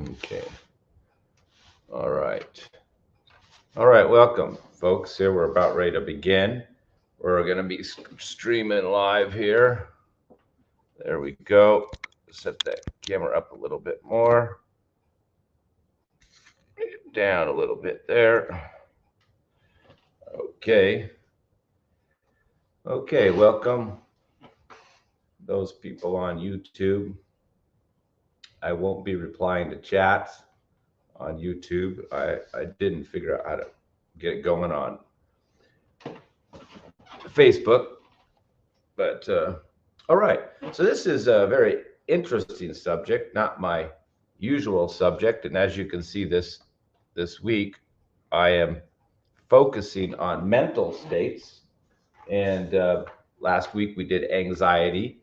Okay. All right. All right. Welcome, folks. Here we're about ready to begin. We're going to be streaming live here. There we go. Set that camera up a little bit more. Down a little bit there. Okay. Okay. Welcome, those people on YouTube. I won't be replying to chats on YouTube. I didn't figure out how to get it going on Facebook. But all right. So this is a very interesting subject, not my usual subject. And as you can see this week, I am focusing on mental states. And last week we did anxiety,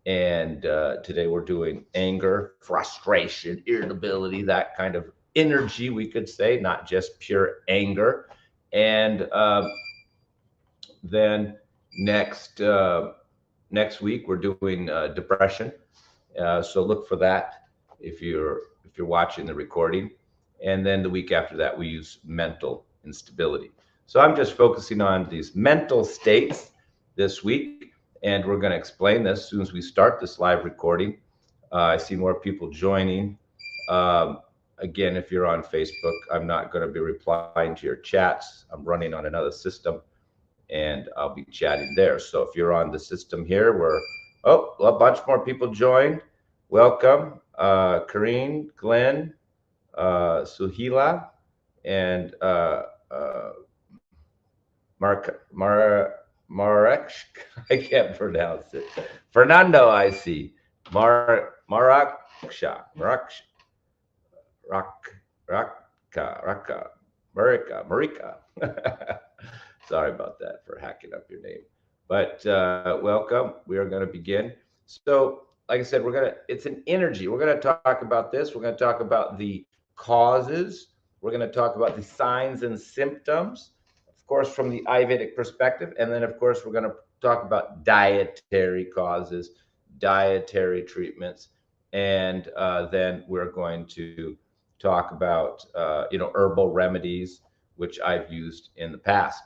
and today we're doing anger, frustration, irritability, that kind of energy, we could say, not just pure anger. And then next week we're doing depression. So look for that if you're watching the recording. And then the week after that we use mental instability. So I'm just focusing on these mental states this week, and we're going to explain this as soon as we start this live recording. I see more people joining. Again, if you're on Facebook, I'm not going to be replying to your chats. I'm running on another system, and I'll be chatting there. So if you're on the system here, a bunch more people joined. Welcome, Kareen, Glenn, Suhila, and Marek. I can't pronounce it. Fernando, I see. Maraksha, Marika. Sorry about that for hacking up your name. But welcome. We are going to begin. So, like I said, it's an energy. We're going to talk about this. We're going to talk about the causes. We're going to talk about the signs and symptoms, of course, from the Ayurvedic perspective. And then, of course, we're going to talk about dietary causes, dietary treatments. And then we're going to talk about, herbal remedies, which I've used in the past.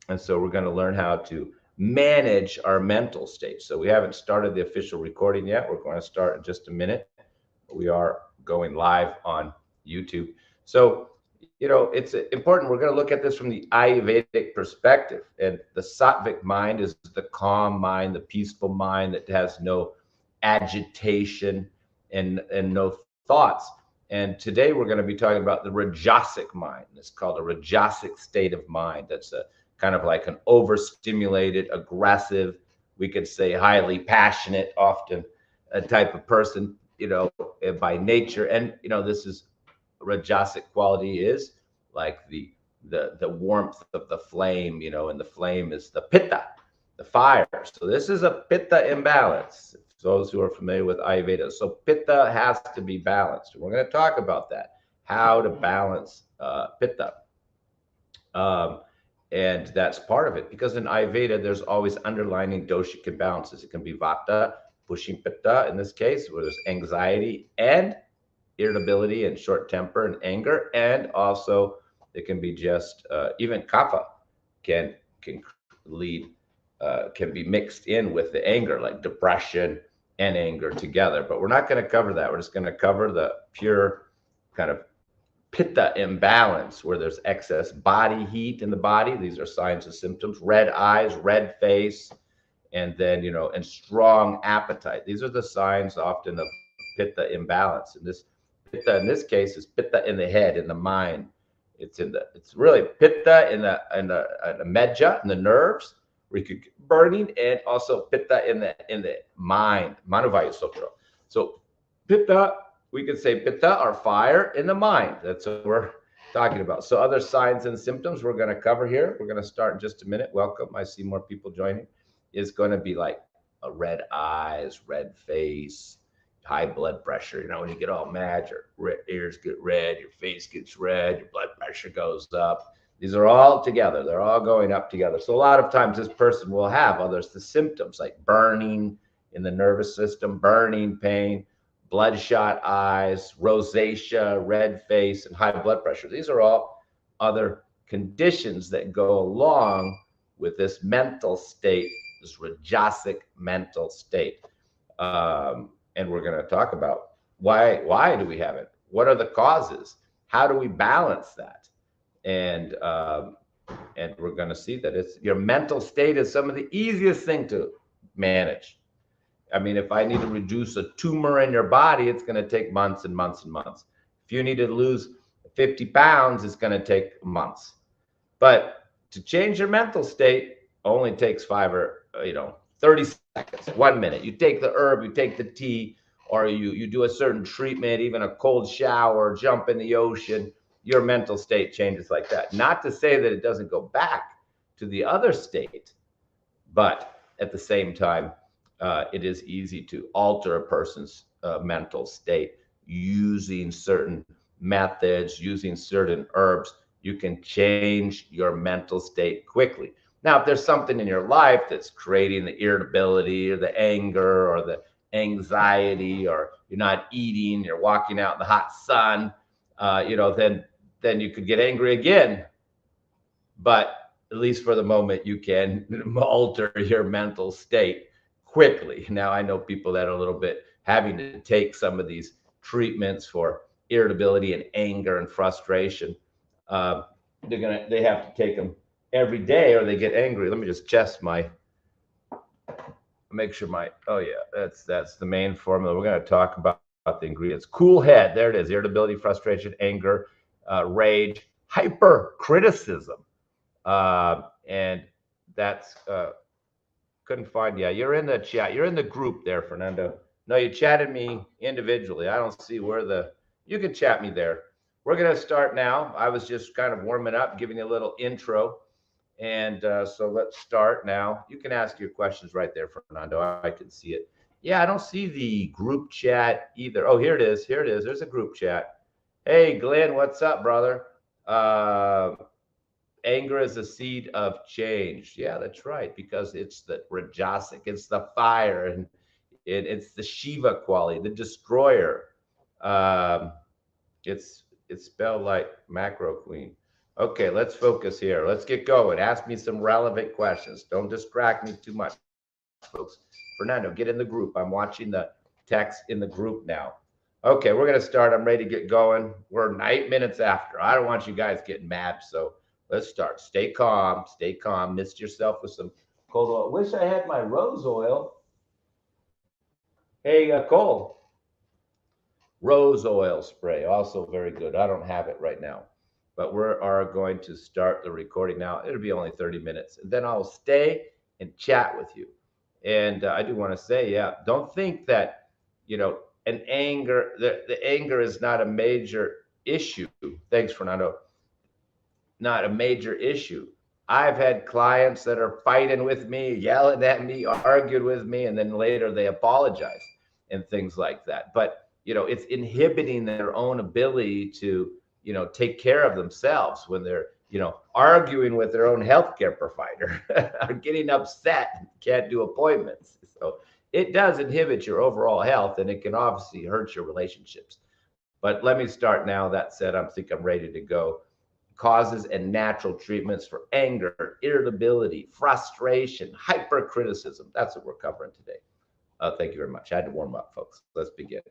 And so we're going to learn how to manage our mental state. So we haven't started the official recording yet. We're going to start in just a minute. We are going live on YouTube. So, it's important. We're going to look at this from the Ayurvedic perspective. And the Southwick mind is the calm mind, the peaceful mind that has no agitation and no thoughts. And today we're going to be talking about the Rajasic mind. It's called a Rajasic state of mind. That's a kind of like an overstimulated, aggressive, we could say highly passionate, often a type of person, by nature. And, this is Rajasic quality is like the warmth of the flame, and the flame is the pitta, the fire. So this is a pitta imbalance. Those who are familiar with Ayurveda. So pitta has to be balanced. We're going to talk about that, how to balance pitta. And that's part of it, because in Ayurveda, there's always underlining doshic imbalances. It can be vata, pushing pitta in this case, where there's anxiety and irritability and short temper and anger. And also it can be just even kapha can lead, can be mixed in with the anger, like depression and anger together. But we're not going to cover that. We're just going to cover the pure kind of pitta imbalance, where there's excess body heat in the body. These are signs and symptoms: red eyes, red face, and then, and strong appetite. These are the signs often of pitta imbalance. And this pitta in this case is pitta in the head, in the mind. It's really pitta in the meja, in the nerves, where you could get burning, and also pitta in the mind, manuvaya sutra. So pitta, we could say pitta or fire in the mind. That's what we're talking about. So other signs and symptoms we're going to cover here. We're going to start in just a minute. Welcome. I see more people joining. Is going to be like a red eyes, red face, high blood pressure. When you get all mad, your ears get red, your face gets red, your blood pressure goes up. These are all together. They're all going up together. So a lot of times this person will have the symptoms like burning in the nervous system, burning pain, bloodshot eyes, rosacea, red face, and high blood pressure. These are all other conditions that go along with this mental state, this rajasic mental state. And we're going to talk about why do we have it? What are the causes? How do we balance that? And we're going to see that it's your mental state is some of the easiest thing to manage. I mean, if I need to reduce a tumor in your body, it's going to take months and months and months. If you need to lose 50 pounds, it's going to take months. But to change your mental state only takes 30 seconds, 1 minute. You take the herb, you take the tea, or you do a certain treatment, even a cold shower, jump in the ocean, your mental state changes like that. Not to say that it doesn't go back to the other state, but at the same time, it is easy to alter a person's mental state using certain methods, using certain herbs. You can change your mental state quickly. Now, if there's something in your life that's creating the irritability or the anger or the anxiety, or you're not eating, you're walking out in the hot sun, then you could get angry again. But at least for the moment, you can alter your mental state quickly. Now, I know people that are a little bit having to take some of these treatments for irritability and anger and frustration. They have to take them every day or they get angry. Let me just make sure oh yeah, that's the main formula. We're going to talk about the ingredients. Cool head, there it is. Irritability, frustration, anger, rage, hypercriticism. And that's couldn't find. Yeah, you're in the chat. You're in the group there, Fernando. No, you chatted me individually. I don't see where you can chat me there. We're going to start now. I was just kind of warming up, giving you a little intro. And so let's start now. You can ask your questions right there, Fernando. I can see it. Yeah, I don't see the group chat either. Oh, here it is. Here it is. There's a group chat. Hey, Glenn, what's up, brother? Anger is a seed of change. Yeah, that's right, because it's the rajasic, it's the fire, and it's the Shiva quality, the destroyer. It's spelled like macro queen. Okay, let's focus here. Let's get going. Ask me some relevant questions. Don't distract me too much, folks. Fernando, get in the group. I'm watching the text in the group now. Okay, we're going to start. I'm ready to get going. We're 8 minutes after. I don't want you guys getting mad, so let's start. Stay calm. Stay calm. Mist yourself with some cold oil. Wish I had my rose oil. Hey, Cole. Rose oil spray, also very good. I don't have it right now, but we are going to start the recording now. It'll be only 30 minutes, and then I'll stay and chat with you. And I do want to say, yeah, don't think that, the anger is not a major issue. Thanks, Fernando. Not a major issue. I've had clients that are fighting with me, yelling at me, arguing with me, and then later they apologize and things like that. But it's inhibiting their own ability to, take care of themselves when they're, arguing with their own healthcare provider or getting upset and can't do appointments. So it does inhibit your overall health, and it can obviously hurt your relationships. But let me start now. That said, I'm ready to go. Causes and natural treatments for anger, irritability, frustration, hypercriticism. That's what we're covering today. Thank you very much. I had to warm up, folks. Let's begin.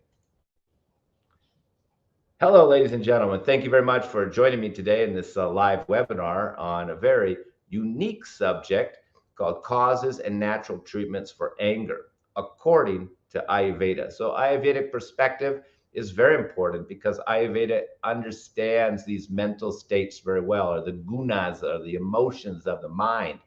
Hello, ladies and gentlemen. Thank you very much for joining me today in this live webinar on a very unique subject called Causes and Natural Treatments for Anger, according to Ayurveda. So Ayurvedic perspective is very important because Ayurveda understands these mental states very well, or the gunas, or the emotions of the mind.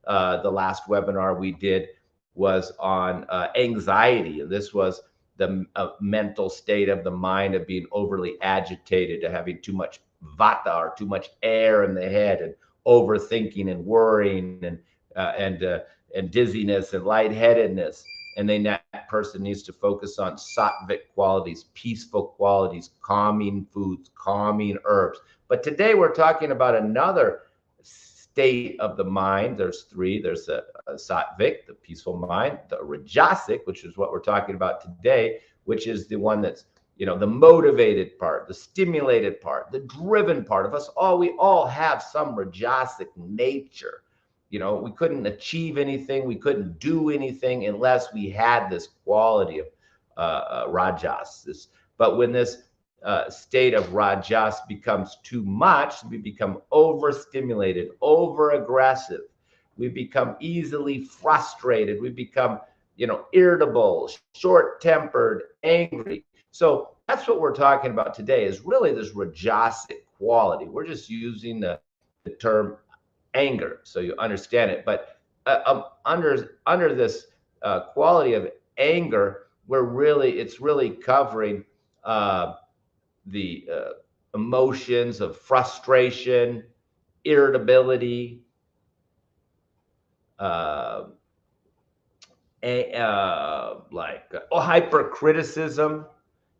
The last webinar we did was on anxiety, and this was the mental state of the mind of being overly agitated, to having too much vata, or too much air in the head, and overthinking and worrying, and dizziness and lightheadedness. And then that person needs to focus on Southwick qualities, peaceful qualities, calming foods, calming herbs. But today we're talking about another state of the mind. There's three. There's a Southwick, the peaceful mind, the Rajasic, which is what we're talking about today, which is the one that's, the motivated part, the stimulated part, the driven part of us all. We all have some rajasic nature. We couldn't achieve anything, we couldn't do anything unless we had this quality of rajas. But when this state of rajas becomes too much, we become overstimulated, over aggressive. We become easily frustrated. We become, irritable, short-tempered, angry. So that's what we're talking about today, is really this rajasic quality. We're just using the term anger so you understand it. But under this quality of anger, it's really covering the emotions of frustration, irritability, hypercriticism.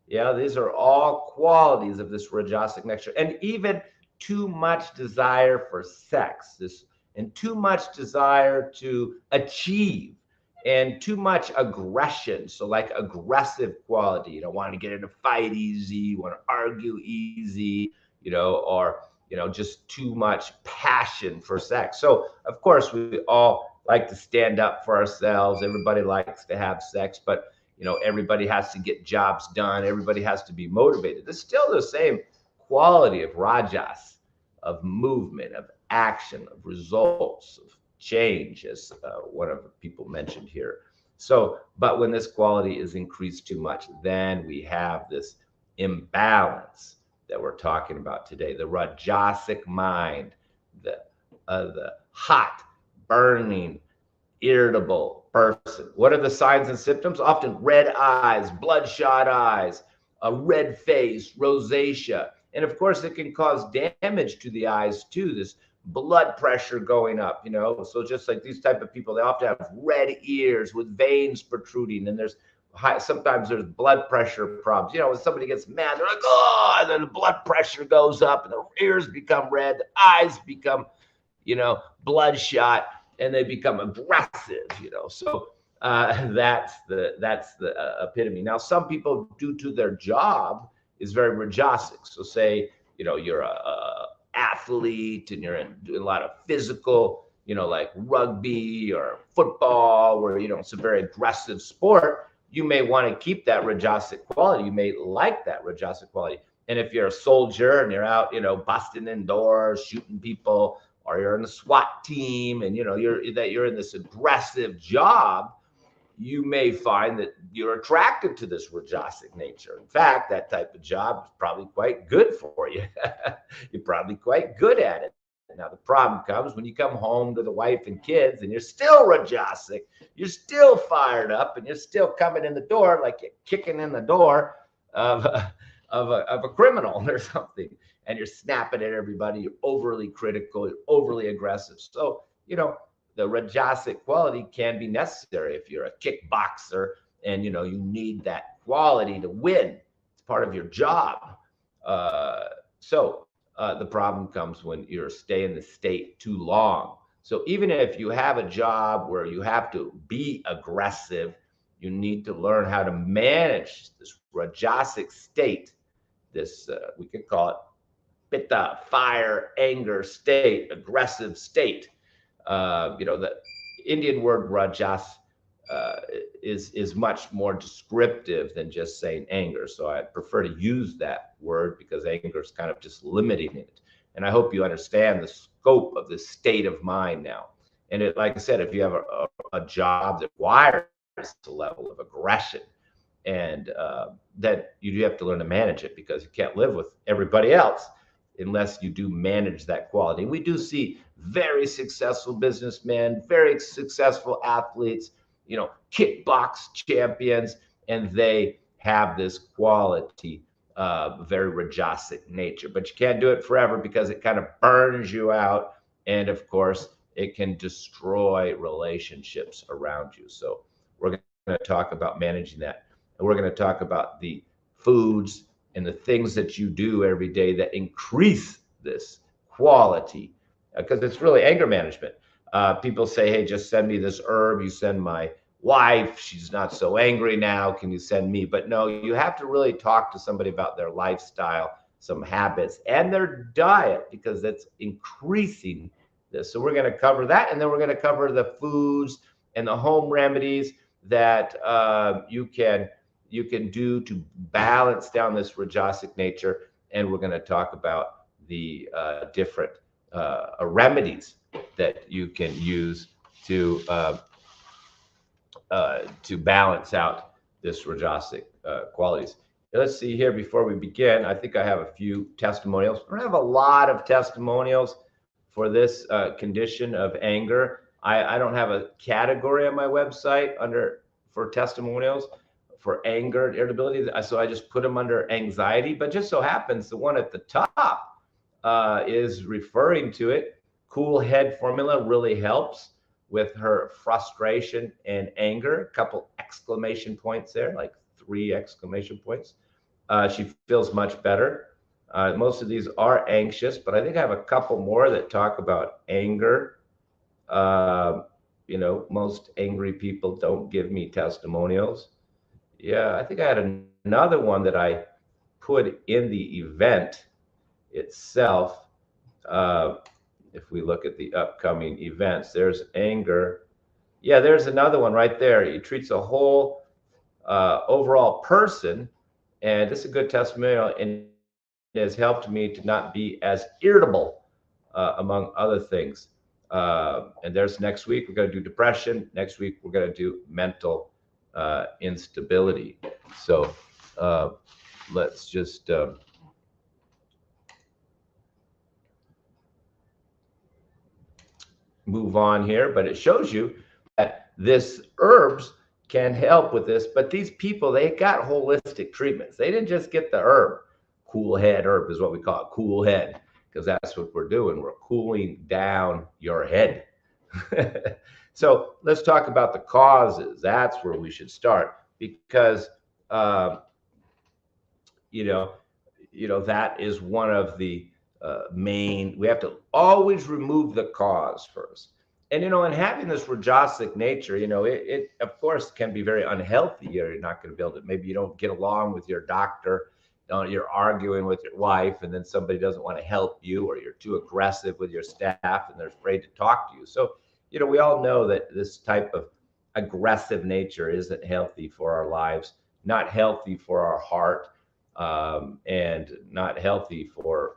Yeah, these are all qualities of this rajasic nature. And even too much desire for sex, and too much desire to achieve, and too much aggression. So like aggressive quality, want to get in a fight easy, want to argue easy, or just too much passion for sex. So of course we all like to stand up for ourselves. Everybody likes to have sex, but everybody has to get jobs done. Everybody has to be motivated. It's still the same quality of rajas, of movement, of action, of results, of change, as one of the people mentioned here. So, but when this quality is increased too much, then we have this imbalance that we're talking about today, the rajasic mind, the hot, burning, irritable person. What are the signs and symptoms? Often red eyes, bloodshot eyes, a red face, rosacea. And of course, it can cause damage to the eyes too, this blood pressure going up, So just like these type of people, they often have red ears with veins protruding, and sometimes there's blood pressure problems. When somebody gets mad, they're like, oh, and then the blood pressure goes up and the ears become red, the eyes become, bloodshot, and they become aggressive, So that's the epitome. Now, some people, due to their job, is very rajasic. So say, you're a athlete and you're doing a lot of physical, like rugby or football, where, it's a very aggressive sport. You may want to keep that rajasic quality. You may like that rajasic quality. And if you're a soldier and you're out, busting in doors, shooting people, or you're in the SWAT team and, you're in this aggressive job, you may find that you're attracted to this rajasic nature. In fact, that type of job is probably quite good for you. You're probably quite good at it. Now, the problem comes when you come home to the wife and kids and you're still rajasic, you're still fired up, and you're still coming in the door like you're kicking in the door of a criminal or something, and you're snapping at everybody, you're overly critical, you're overly aggressive. So, the rajasic quality can be necessary if you're a kickboxer and, you need that quality to win. It's part of your job. The problem comes when you're staying in the state too long. So even if you have a job where you have to be aggressive, you need to learn how to manage this rajasic state, this, we could call it pitta, fire, anger state, aggressive state. The Indian word rajas is much more descriptive than just saying anger. So I prefer to use that word because anger is kind of just limiting it. And I hope you understand the scope of this state of mind now. And like I said, if you have a job that requires a level of aggression, and that you do have to learn to manage it, because you can't live with everybody else unless you do manage that quality. We do see very successful businessmen, very successful athletes, kickbox champions, and they have this quality of very rajasic nature. But you can't do it forever because it kind of burns you out. And of course, it can destroy relationships around you. So we're going to talk about managing that. And we're going to talk about the foods and the things that you do every day that increase this quality, because it's really anger management. People say, hey, just send me this herb. You send my wife, she's not so angry now, can you send me? But no, you have to really talk to somebody about their lifestyle, some habits, and their diet, because that's increasing this. So we're going to cover that, and then we're going to cover the foods and the home remedies that you can do to balance down this rajasic nature. And we're going to talk about the different remedies that you can use to balance out this rajasic qualities. Let's see here before we begin. I think I have a few testimonials. I don't have a lot of testimonials for this condition of anger. I don't have a category on my website for testimonials for anger and irritability. So I just put them under anxiety, but just so happens the one at the top is referring to it. Cool Head formula really helps with her frustration and anger. A couple exclamation points there, like 3 exclamation points. She feels much better. Most of these are anxious, but I think I have a couple more that talk about anger. Most angry people don't give me testimonials. Yeah, I think I had another one that I put in the event itself. If we look at the upcoming events, there's anger. Yeah, there's another one right there. He treats a whole overall person, and this is a good testimonial, and it has helped me to not be as irritable, among other things. And there's next week, we're going to do depression. Next week, we're going to do mental instability. So let's just move on here, but it shows you that this herbs can help with this. But these people, they got holistic treatments. They didn't just get the herb. Cool Head herb is what we call it, cool head, because that's what we're doing. We're cooling down your head. So let's talk about the causes. That's where we should start, because that is one of the main. We have to always remove the cause first. And and having this rajasic nature, it of course can be very unhealthy. You're not going to be able to. Maybe you don't get along with your doctor. You're arguing with your wife, and then somebody doesn't want to help you, or you're too aggressive with your staff and they're afraid to talk to you. So we all know that this type of aggressive nature isn't healthy for our lives, not healthy for our heart, and not healthy for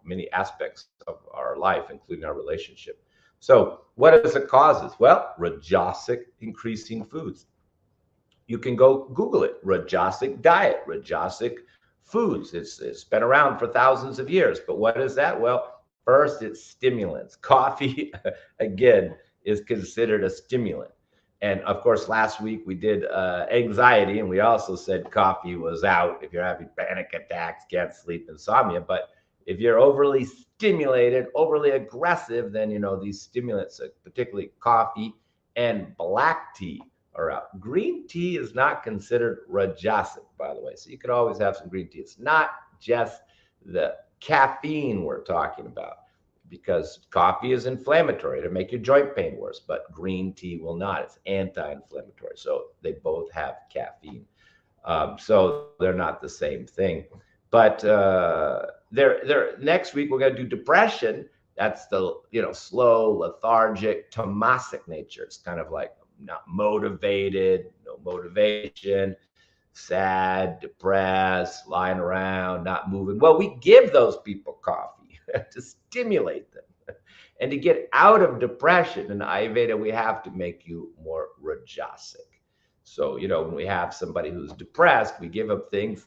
many aspects of our life, including our relationship. So what is the causes? Well, rajasic increasing foods. You can go Google it, rajasic diet, rajasic foods. It's been around for thousands of years. But what is that? Well, first, it's stimulants. Coffee, again, is considered a stimulant. And of course, last week we did anxiety, and we also said coffee was out if you're having panic attacks, can't sleep, insomnia. But if you're overly stimulated, overly aggressive, then these stimulants, particularly coffee and black tea, are out. Green tea is not considered rajasic, by the way. So you could always have some green tea. It's not just the caffeine we're talking about, because coffee is inflammatory to make your joint pain worse, but green tea will not. It's anti-inflammatory. So they both have caffeine. So they're not the same thing. But next week, we're going to do depression. That's the slow, lethargic, tamasic nature. It's kind of like not motivated, no motivation, sad, depressed, lying around, not moving. Well, we give those people coffee to stimulate them. And to get out of depression in Ayurveda, we have to make you more rajasic. So, when we have somebody who's depressed, we give them things,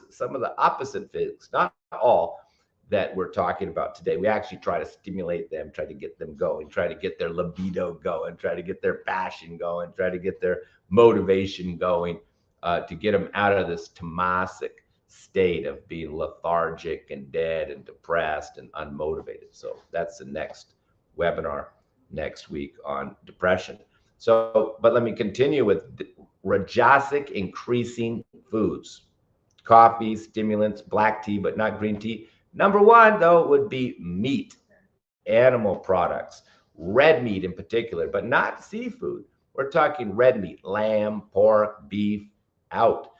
some of the opposite things, not all, that we're talking about today. We actually try to stimulate them, try to get them going, try to get their libido going, try to get their passion going, try to get their motivation going, to get them out of this tamasic state of being lethargic and dead and depressed and unmotivated. So that's the next webinar next week on depression. So, but let me continue with rajasic increasing foods. Coffee, stimulants, black tea, but not green tea. Number one, though, would be meat, animal products, red meat in particular, but not seafood. We're talking red meat, lamb, pork, beef, out.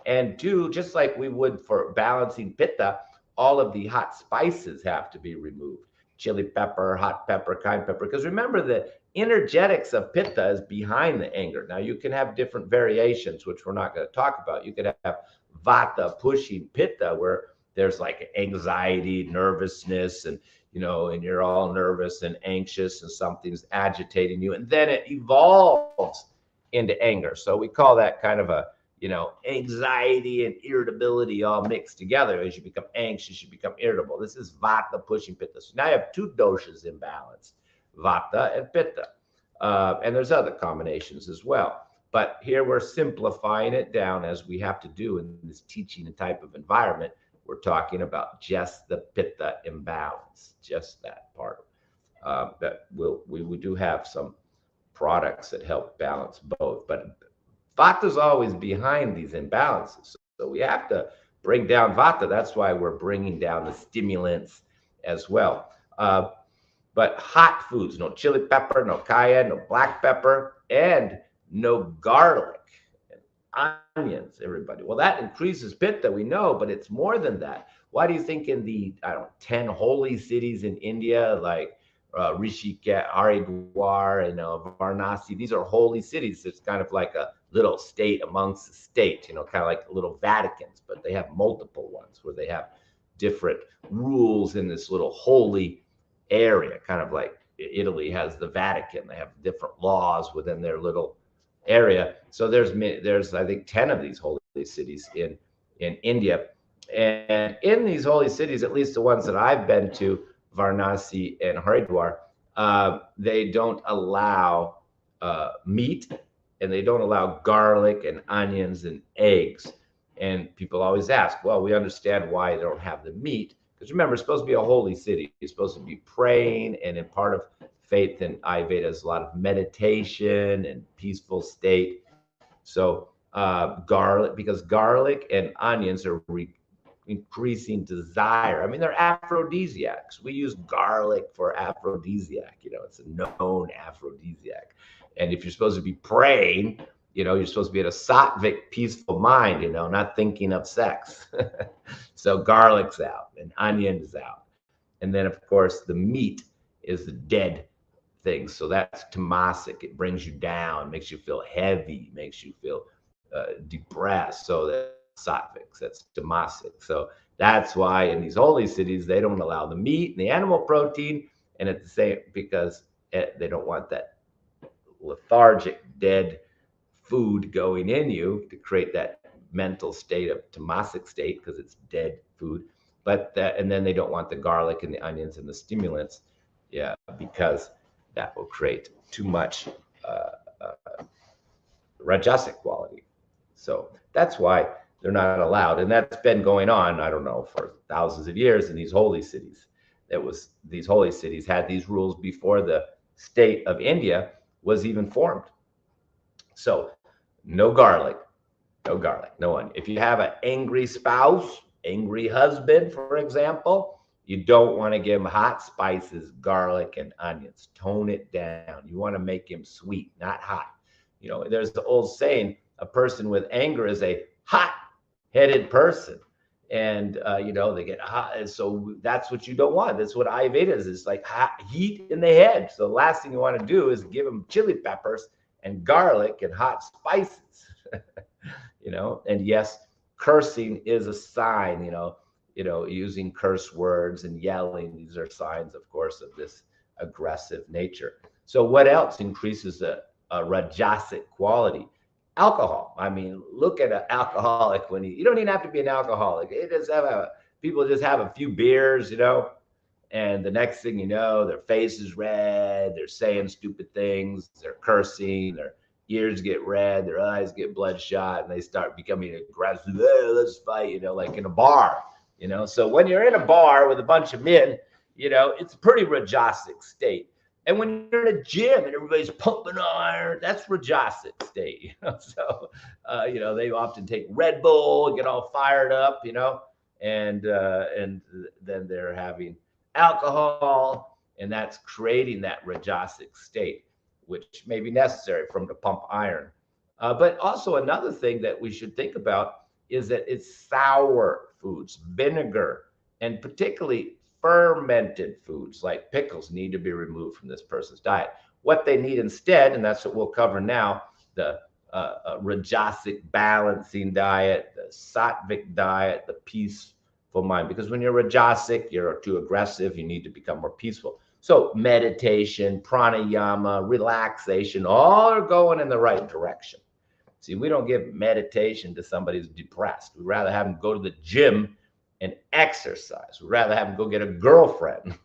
And two, just like we would for balancing pitta, all of the hot spices have to be removed. Chili pepper, hot pepper, cayenne pepper. Because remember, the energetics of pitta is behind the anger. Now, you can have different variations, which we're not going to talk about. You could have vata pushing pitta, where there's like anxiety, nervousness, and you're all nervous and anxious and something's agitating you. And then it evolves into anger. So we call that kind of a anxiety and irritability all mixed together. As you become anxious, you become irritable. This is vata pushing pitta. So now you have two doshas imbalanced, vata and pitta. And there's other combinations as well. But here we're simplifying it down, as we have to do in this teaching and type of environment. We're talking about just the pitta imbalance, just that part. We do have some products that help balance both, but Vata's always behind these imbalances. So we have to bring down Vata. That's why we're bringing down the stimulants as well. But hot foods, no chili pepper, no cayenne, no black pepper, and no garlic and onions, everybody. Well, that increases pitta, we know, but it's more than that. Why do you think in the, 10 holy cities in India, like Rishikesh, Haridwar, and Varanasi, these are holy cities. It's kind of like a little state amongst the state, kind of like little Vaticans, but they have multiple ones where they have different rules in this little holy area, kind of like Italy has the Vatican. They have different laws within their little area. So there's I think 10 of these holy cities in India. And in these holy cities, at least the ones that I've been to, Varanasi and Haridwar, they don't allow meat, and they don't allow garlic and onions and eggs. And people always ask, well, we understand why they don't have the meat, because remember, it's supposed to be a holy city. It's supposed to be praying, and in part of faith in Ayurveda is a lot of meditation and peaceful state. So garlic, because garlic and onions are increasing desire. I mean, they're aphrodisiacs. We use garlic for aphrodisiac. It's a known aphrodisiac. And if you're supposed to be praying, you're supposed to be in a Southwick peaceful mind, not thinking of sex. So garlic's out and onion's out. And then, of course, the meat is the dead thing. So that's tamasic. It brings you down, makes you feel heavy, makes you feel depressed. So that's Southwick, that's tamasic. So that's why in these holy cities, they don't allow the meat and the animal protein. And at the same, because they don't want that lethargic, dead food going in you to create that mental state of tamasic state, because it's dead food. And then they don't want the garlic and the onions and the stimulants, because that will create too much rajasic quality. So that's why they're not allowed. And that's been going on, I don't know, for thousands of years in these holy cities. These holy cities had these rules before the state of India was even formed. So no garlic, no onion. If you have an angry spouse, angry husband, for example, you don't want to give him hot spices, garlic, and onions. Tone it down. You want to make him sweet, not hot. There's the old saying, a person with anger is a hot-headed person. And, they get hot. And so that's what you don't want. That's what Ayurveda is. It's like hot heat in the head. So the last thing you want to do is give them chili peppers and garlic and hot spices. And yes, cursing is a sign, using curse words and yelling. These are signs, of course, of this aggressive nature. So what else increases a rajasic quality? Alcohol. I mean, look at an alcoholic you don't even have to be an alcoholic. People just have a few beers, and the next thing you know, their face is red, they're saying stupid things, they're cursing, their ears get red, their eyes get bloodshot, and they start becoming aggressive. Hey, let's fight, like in a bar, So when you're in a bar with a bunch of men, it's a pretty rajasic state. And when you're in a gym and everybody's pumping iron, that's rajasic state. So, they often take Red Bull, get all fired up, and then they're having alcohol, and that's creating that rajasic state. which may be necessary from the pump iron. But also another thing that we should think about is that it's sour foods, vinegar, and particularly fermented foods like pickles need to be removed from this person's diet. What they need instead, and that's what we'll cover now, the Rajasic balancing diet, the Sattvic diet, the peaceful mind. Because when you're Rajasic, you're too aggressive, you need to become more peaceful. So meditation, pranayama, relaxation, all are going in the right direction. See, we don't give meditation to somebody who's depressed. We'd rather have them go to the gym and exercise. We'd rather have them go get a girlfriend.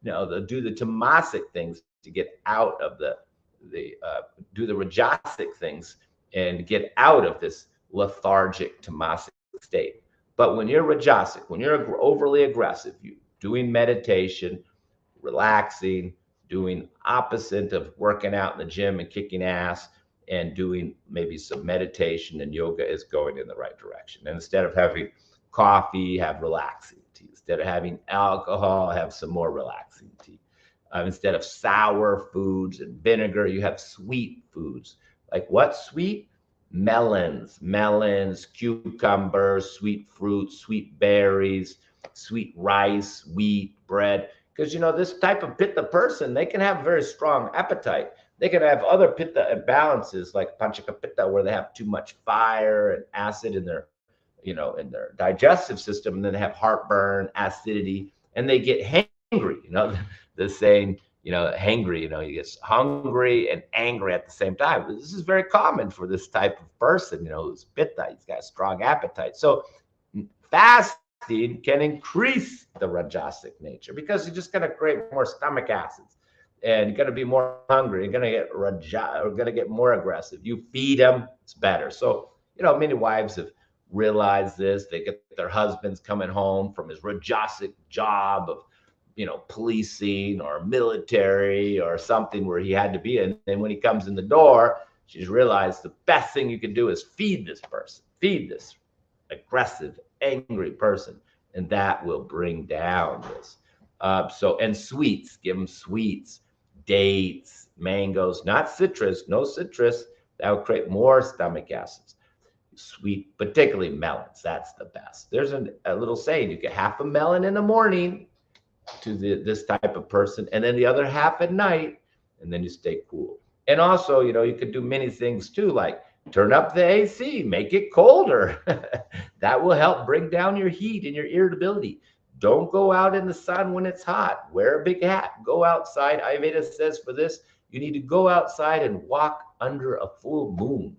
They'll do the tamasic things to get out of do the rajasic things and get out of this lethargic tamasic state. But when you're rajasic, when you're overly aggressive, you doing meditation, relaxing, doing opposite of working out in the gym and kicking ass, and doing maybe some meditation and yoga is going in the right direction. And instead of having coffee, have relaxing tea. Instead of having alcohol, have some more relaxing tea. Instead of sour foods and vinegar, you have sweet foods. Like what sweet? Melons, cucumbers, sweet fruits, sweet berries, sweet rice, wheat, bread. Because, this type of pitta person, they can have very strong appetite. They can have other pitta imbalances like panchaka pitta, where they have too much fire and acid in their, in their digestive system, and then they have heartburn, acidity, and they get hangry. The saying, hangry, you get hungry and angry at the same time. This is very common for this type of person, who's pitta. He's got a strong appetite. So fasting can increase the rajasic nature because you're just going to create more stomach acids. And you're going to be more hungry. You're going to get more aggressive. You feed them, it's better. So, many wives have realized this. They get their husbands coming home from his rajasic job of, policing or military or something where he had to be. And then when he comes in the door, she's realized the best thing you can do is feed this person, feed this aggressive, angry person. And that will bring down this. And sweets, give them sweets, dates, mangoes, not citrus, no citrus. That will create more stomach acids. Sweet, particularly melons, that's the best. There's a little saying, you get half a melon in the morning to this type of person, and then the other half at night, and then you stay cool. And also, you could do many things too, like turn up the AC, make it colder. That will help bring down your heat and your irritability. Don't go out in the sun when it's hot. Wear a big hat. Go outside. Ayurveda says for this, you need to go outside and walk under a full moon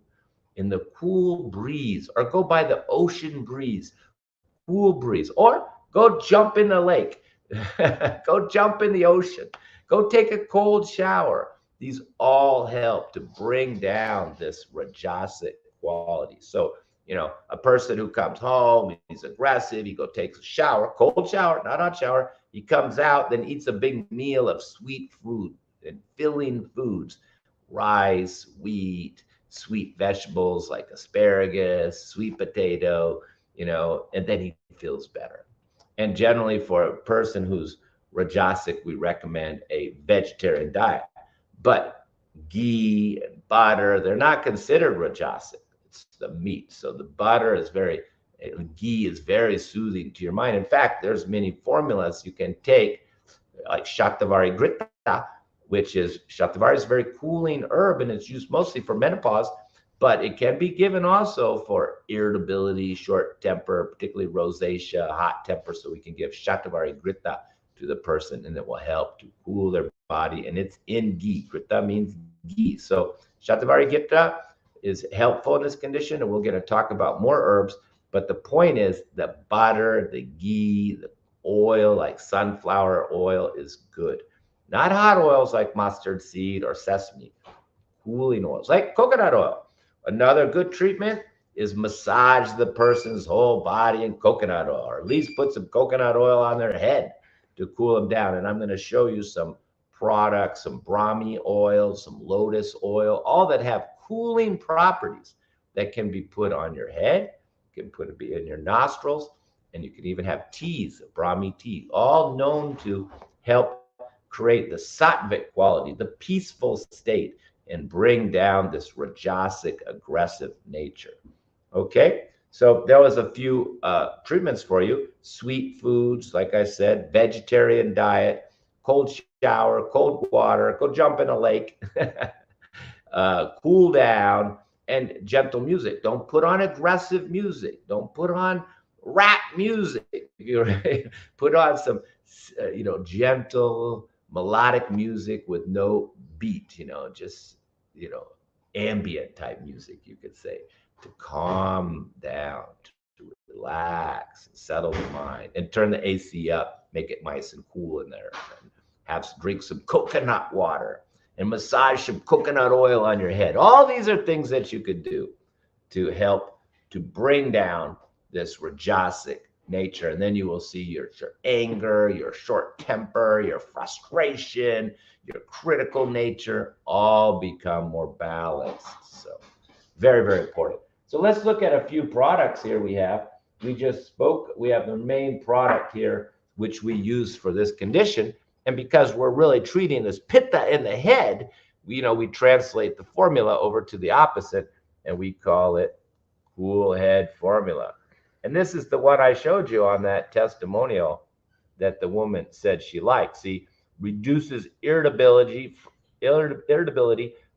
in the cool breeze, or go by the ocean breeze, cool breeze, or go jump in the lake. Go jump in the ocean. Go take a cold shower. These all help to bring down this rajasic quality. So, a person who comes home, he's aggressive, he takes a shower, cold shower, not hot shower. He comes out, then eats a big meal of sweet food and filling foods, rice, wheat, sweet vegetables like asparagus, sweet potato, and then he feels better. And generally for a person who's rajasic, we recommend a vegetarian diet. But ghee and butter, they're not considered rajasic. It's the meat. So the ghee is very soothing to your mind. In fact, there's many formulas you can take, like Shatavari Grita, Shatavari is a very cooling herb, and it's used mostly for menopause, but it can be given also for irritability, short temper, particularly rosacea, hot temper. So we can give Shatavari Grita to the person, and it will help to cool their body. And it's in ghee. Grita means ghee. So Shatavari Grita is helpful in this condition, and we're going to talk about more herbs. But the point is the butter, the ghee, the oil like sunflower oil is good. Not hot oils like mustard seed or sesame. Cooling oils like coconut oil. Another good treatment is massage the person's whole body in coconut oil, or at least put some coconut oil on their head to cool them down. And I'm going to show you some products, some Brahmi oil, some lotus oil, all that have cooling properties that can be put on your head, you can put it in your nostrils, and you can even have teas, Brahmi tea, all known to help create the Southwick quality, the peaceful state, and bring down this Rajasic aggressive nature. Okay, so there was a few treatments for you. Sweet foods, like I said, vegetarian diet, cold shower, cold water, go jump in a lake, cool down, and gentle music. Don't put on aggressive music. Don't put on rap music. You put on some, gentle melodic music with no beat. Just ambient type music, you could say, to calm down, to relax, and settle the mind, and turn the AC up, make it nice and cool in there. And drink some coconut water and massage some coconut oil on your head. All these are things that you could do to help to bring down this Rajasic nature. And then you will see your anger, your short temper, your frustration, your critical nature all become more balanced. So very, very important. So let's look at a few products here we just spoke. We have the main product here, which we use for this condition. And because we're really treating this pitta in the head, we translate the formula over to the opposite, and we call it Cool Head Formula. And this is the one I showed you on that testimonial that the woman said she liked. See, reduces irritability,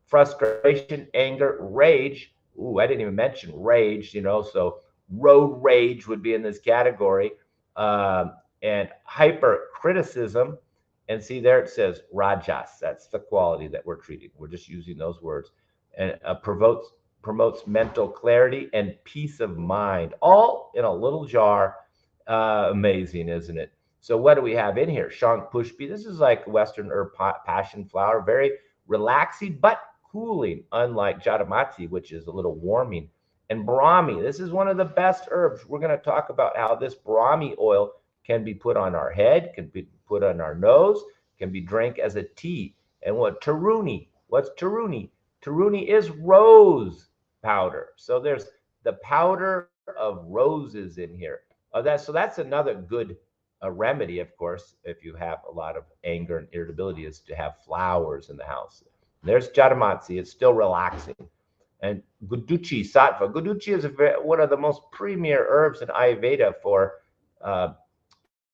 frustration, anger, rage. Ooh, I didn't even mention rage, so road rage would be in this category, and hypercriticism. And see, there it says rajas. That's the quality that we're treating. We're just using those words. And promotes mental clarity and peace of mind, all in a little jar. Amazing, isn't it? So what do we have in here? Shank Pushpi. This is like Western herb passion flower, very relaxing but cooling, unlike Jatamatsi, which is a little warming. And Brahmi. This is one of the best herbs. We're going to talk about how this Brahmi oil can be put on our head, can be put on our nose, can be drank as a tea. And Taruni? What's Taruni? Taruni is rose powder. So there's the powder of roses in here. So that's another good remedy, of course, if you have a lot of anger and irritability, is to have flowers in the house. There's Jatamatsi. It's still relaxing. And Guduchi Sattva. Guduchi is one of the most premier herbs in Ayurveda for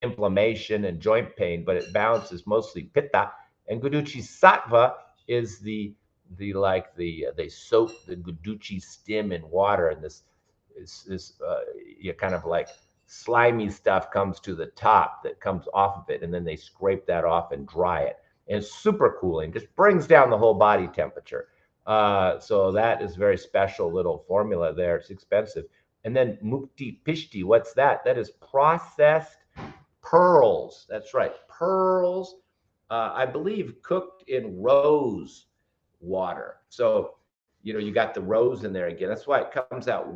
inflammation and joint pain, but it balances mostly pitta. And Guduchi Sattva is they soak the Guduchi stem in water, and this kind of like slimy stuff comes to the top that comes off of it, and then they scrape that off and dry it. And it's super cooling, just brings down the whole body temperature. So that is very special little formula there. It's expensive. And then Mukti Pishti, what's that? That is processed pearls. That's right, pearls. I believe cooked in rose water. So you got the rose in there again. That's why it comes out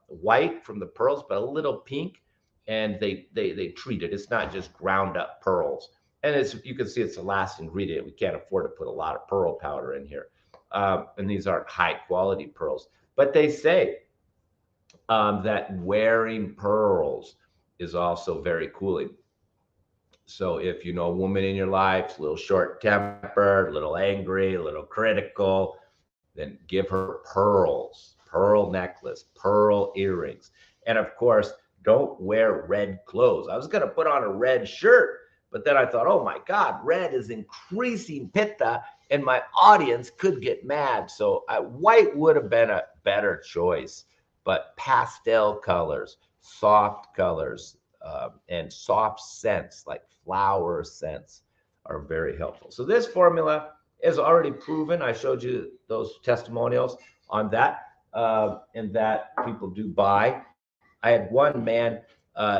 white from the pearls, but a little pink. And they treat it. It's not just ground up pearls. And you can see it's the last ingredient. We can't afford to put a lot of pearl powder in here. And these aren't high quality pearls. But they say that wearing pearls is also very cooling. So if you know a woman in your life, a little short tempered, a little angry, a little critical, then give her pearls, pearl necklace, pearl earrings. And of course, don't wear red clothes. I was going to put on a red shirt, but then I thought, oh my God, red is increasing pitta and my audience could get mad. So white would have been a better choice, but pastel colors, soft colors, and soft scents like flower scents are very helpful. So this formula is already proven. I showed you those testimonials on that, and that people do buy. I had one man,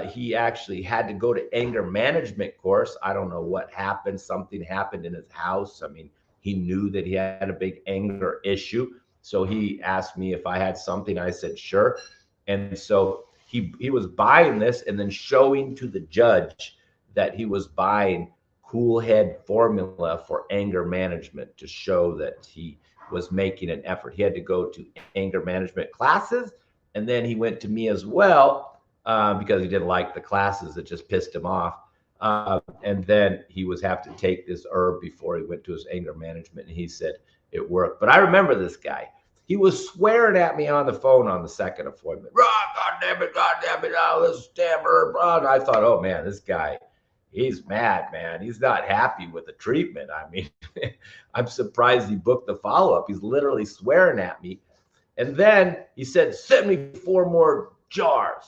he actually had to go to anger management course. I don't know what happened. Something happened in his house. I mean, he knew that he had a big anger issue. So he asked me if I had something. I said, sure. And so he was buying this and then showing to the judge that he was buying Cool Head formula for anger management to show that he was making an effort. He had to go to anger management classes. And then he went to me as well because he didn't like the classes. It just pissed him off. And then he was have to take this herb before he went to his anger management, and he said it worked. But I remember this guy. He was swearing at me on the phone on the second appointment. God damn it, oh, this damn herb. And I thought, oh man, this guy, he's mad, man. He's not happy with the treatment. I mean, I'm surprised he booked the follow-up. He's literally swearing at me. And then he said, send me 4 more jars.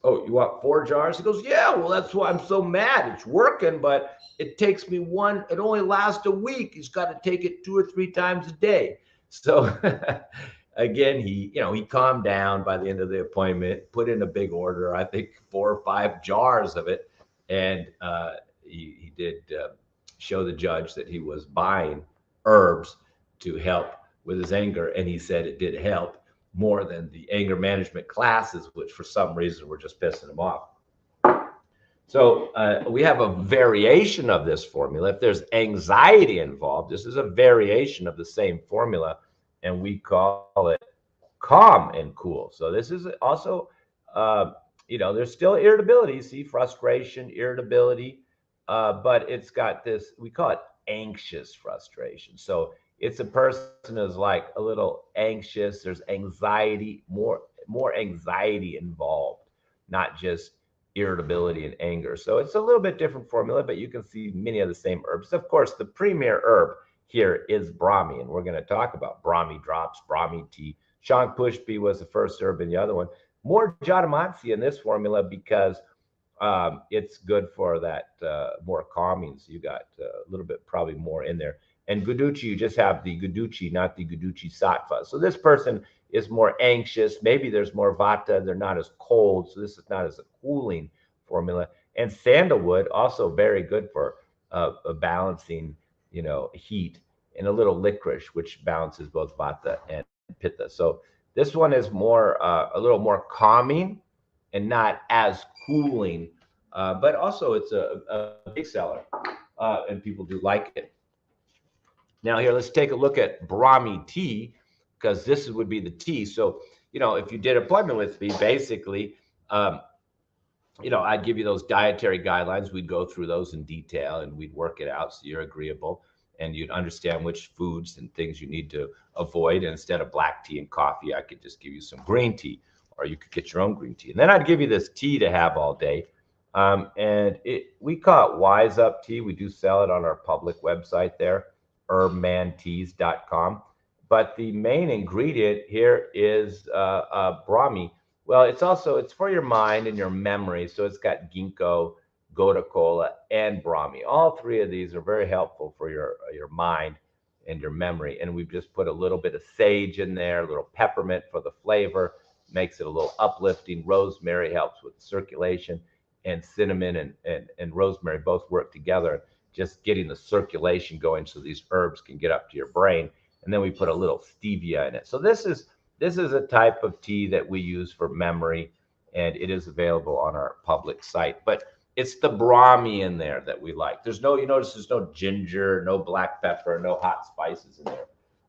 Oh, you want 4 jars? He goes, yeah, well, that's why I'm so mad. It's working, but it takes me one. It only lasts a week. He's got to take it 2 or 3 times a day. So again, he calmed down by the end of the appointment, put in a big order, I think 4 or 5 jars of it. And he did show the judge that he was buying herbs to help with his anger. And he said it did help more than the anger management classes, which for some reason were just pissing him off. So we have a variation of this formula. If there's anxiety involved, this is a variation of the same formula, and we call it calm and cool. So this is also, there's still irritability, see, frustration, irritability, but it's got this, we call it anxious frustration. So it's a person who's like a little anxious. There's anxiety, more anxiety involved, not just irritability and anger. So it's a little bit different formula, but you can see many of the same herbs. Of course, the premier herb here is Brahmi, and we're going to talk about Brahmi drops, Brahmi tea. Shang Pushpi was the first herb in the other one. More Jatamansi in this formula because it's good for that more calming. So you got a little bit probably more in there. And Guduchi, you just have the Guduchi, not the Guduchi Sattva. So this person is more anxious. Maybe there's more vata. They're not as cold. So this is not as a cooling formula. And sandalwood, also very good for balancing, heat. And a little licorice, which balances both vata and pitta. So this one is more, a little more calming and not as cooling. But also it's a big seller, and people do like it. Now here, let's take a look at Brahmi tea, because this would be the tea. So, if you did an appointment with me, basically, I'd give you those dietary guidelines. We'd go through those in detail and we'd work it out so you're agreeable and you'd understand which foods and things you need to avoid. And instead of black tea and coffee, I could just give you some green tea, or you could get your own green tea. And then I'd give you this tea to have all day. We call it Wise Up tea. We do sell it on our public website there, herbmanteas.com. But the main ingredient here is Brahmi. Well, it's for your mind and your memory. So it's got ginkgo, gotu kola, and Brahmi. All 3 of these are very helpful for your mind and your memory. And we've just put a little bit of sage in there, a little peppermint for the flavor, makes it a little uplifting. Rosemary helps with circulation, and cinnamon and rosemary both work together, just getting the circulation going so these herbs can get up to your brain. And then we put a little stevia in it. So this is a type of tea that we use for memory, and it is available on our public site. But it's the Brahmi in there that we like. You notice there's no ginger, no black pepper, no hot spices in there.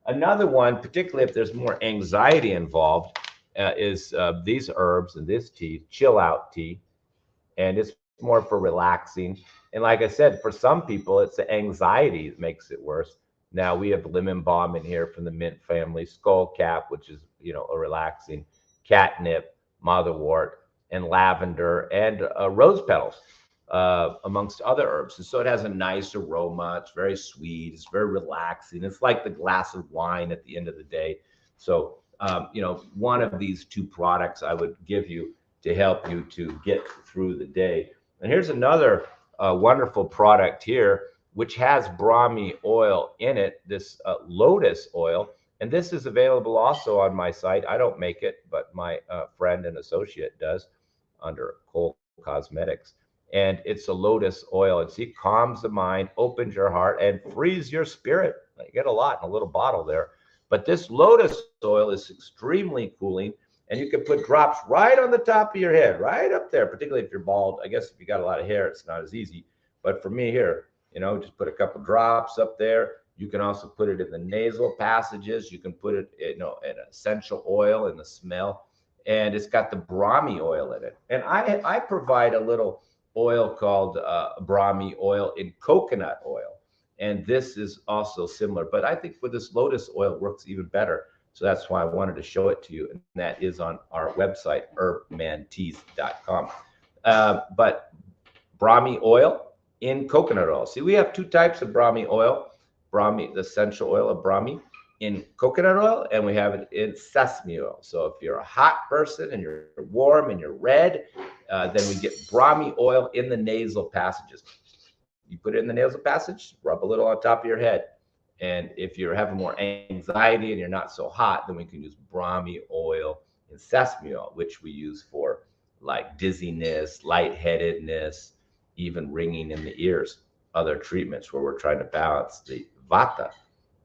Another one, particularly if there's more anxiety involved, is these herbs and this tea, chill out tea. And it's more for relaxing. And like I said, for some people, it's the anxiety that makes it worse. Now we have lemon balm in here from the mint family, skullcap, which is, a relaxing, catnip, motherwort, and lavender, and rose petals, amongst other herbs. And so it has a nice aroma. It's very sweet. It's very relaxing. It's like the glass of wine at the end of the day. So, one of these 2 products I would give you to help you to get through the day. And here's another wonderful product here, which has Brahmi oil in it, this lotus oil. And this is available also on my site. I don't make it, but my friend and associate does under Cole Cosmetics. And it's a lotus oil. And see, it calms the mind, opens your heart, and frees your spirit. You get a lot in a little bottle there. But this lotus oil is extremely cooling. And you can put drops right on the top of your head, right up there, particularly if you're bald. I guess if you got a lot of hair, it's not as easy. But for me here, just put a couple drops up there. You can also put it in the nasal passages. You can put it, in essential oil in the smell. And it's got the Brahmi oil in it. And I provide a little oil called Brahmi oil in coconut oil. And this is also similar, but I think with this lotus oil it works even better. So that's why I wanted to show it to you. And that is on our website, herbmanteas.com. But Brahmi oil in coconut oil. See, we have two types of Brahmi oil. Brahmi, the essential oil of Brahmi, in coconut oil, and we have it in sesame oil. So if you're a hot person and you're warm and you're red, then we get Brahmi oil in the nasal passages. You put it in the nasal passage, rub a little on top of your head. And if you're having more anxiety and you're not so hot, then we can use Brahmi oil in sesame oil, which we use for like dizziness, lightheadedness, even ringing in the ears, other treatments where we're trying to balance the vata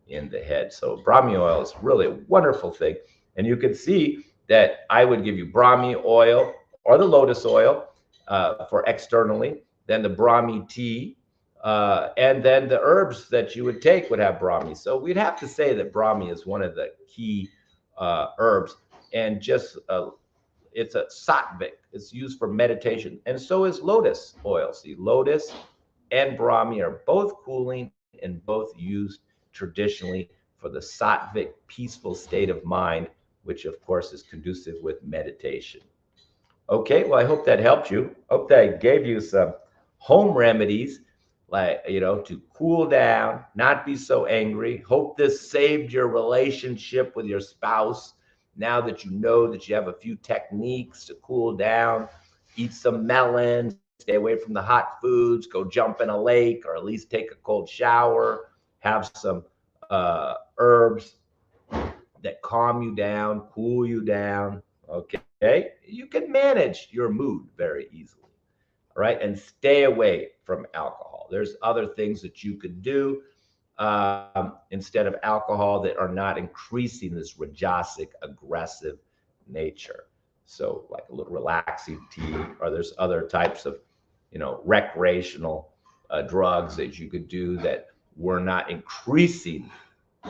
in the head. So Brahmi oil is really a wonderful thing. And you can see that I would give you Brahmi oil or the lotus oil for externally, then the Brahmi tea, and then the herbs that you would take would have Brahmi. So we'd have to say that Brahmi is one of the key herbs, and just it's a Southwick. It's used for meditation, and so is lotus oil. See, lotus and Brahmi are both cooling and both used traditionally for the Southwick peaceful state of mind, which of course is conducive with meditation. Okay, well, I hope that helped you. Hope that I gave you some home remedies, like, to cool down, not be so angry. Hope this saved your relationship with your spouse. Now that you know that you have a few techniques to cool down, eat some melons, stay away from the hot foods, go jump in a lake, or at least take a cold shower, have some herbs that calm you down, cool you down. Okay, you can manage your mood very easily. All right, and stay away from alcohol. There's other things that you could do instead of alcohol that are not increasing this rajasic, aggressive nature. So like a little relaxing tea, or there's other types of, recreational drugs that you could do that were not increasing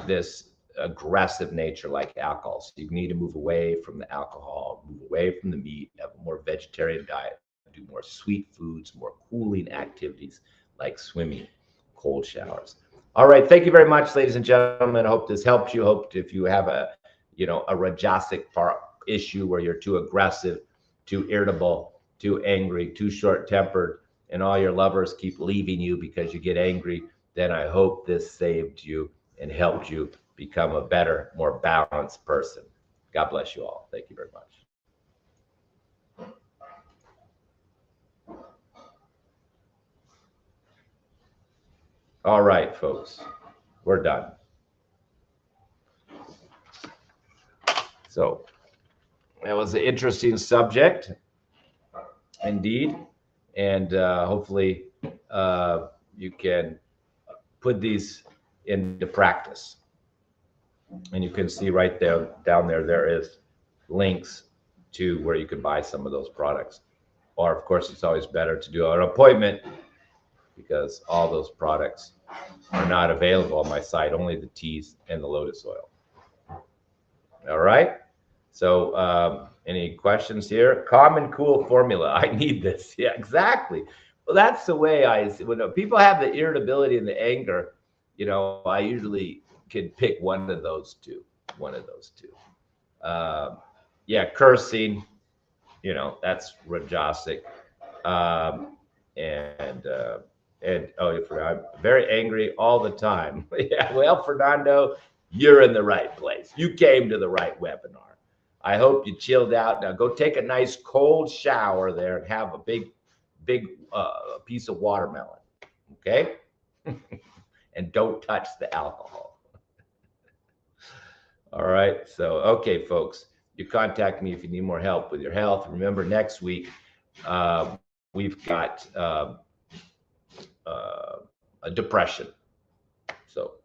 this aggressive nature like alcohol. So you need to move away from the alcohol, move away from the meat, have a more vegetarian diet, do more sweet foods, more cooling activities like swimming, cold showers. All right. Thank you very much, ladies and gentlemen. I hope this helps you. Hope if you have a rajasic issue where you're too aggressive, too irritable, too angry, too short-tempered, and all your lovers keep leaving you because you get angry, then I hope this saved you and helped you become a better, more balanced person. God bless you all. Thank you very much. All right, folks, we're done. So that was an interesting subject, indeed, and hopefully you can put these into practice. And you can see right there, down there, there is links to where you can buy some of those products. Or, of course, it's always better to do an appointment, because all those products are not available on my site, only the teas and the lotus oil. All right. So any questions here? Calm and cool formula. I need this. Yeah, exactly. Well, that's the way when people have the irritability and the anger, I usually can pick one of those two. Yeah, cursing, that's rajasic. And I'm very angry all the time. Yeah, well, Fernando, you're in the right place. You came to the right webinar. I hope you chilled out. Now go take a nice cold shower there and have a big piece of watermelon, okay? And don't touch the alcohol. All right, so, okay, folks, you contact me if you need more help with your health. Remember, next week, we've got a depression. So,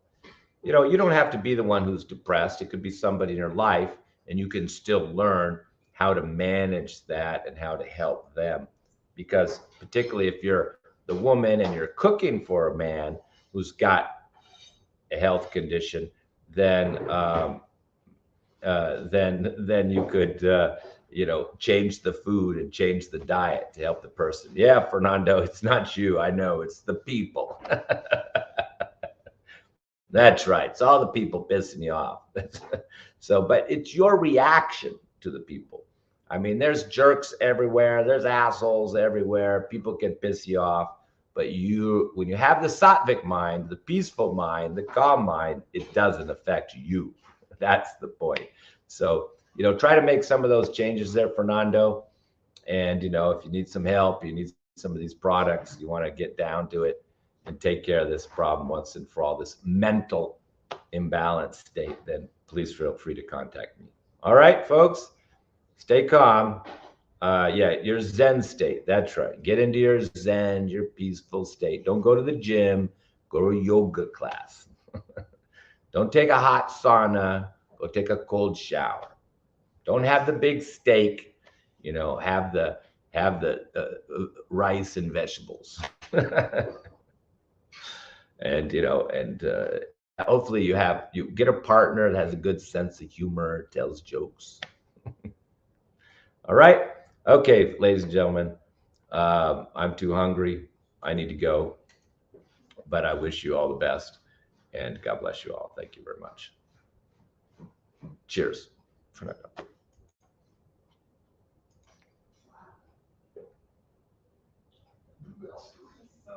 you don't have to be the one who's depressed. It could be somebody in your life, and you can still learn how to manage that and how to help them. Because particularly if you're the woman and you're cooking for a man who's got a health condition, then you could change the food and change the diet to help the person. Yeah, Fernando, it's not you. I know, it's the people. That's right. It's all the people pissing you off. So, but it's your reaction to the people. I mean, there's jerks everywhere. There's assholes everywhere. People can piss you off. But when you have the Southwick mind, the peaceful mind, the calm mind, it doesn't affect you. That's the point. So, try to make some of those changes there, Fernando. And, if you need some help, you need some of these products, you want to get down to it and take care of this problem once and for all, this mental imbalance state, then please feel free to contact me. All right, folks, stay calm. Yeah, your Zen state. That's right. Get into your Zen, your peaceful state. Don't go to the gym. Go to a yoga class. Don't take a hot sauna. Go take a cold shower. Don't have the big steak. Have the rice and vegetables. And hopefully you get a partner that has a good sense of humor, tells jokes. All right. Okay, ladies and gentlemen, I'm too hungry. I need to go, but I wish you all the best, and God bless you all. Thank you very much. Cheers.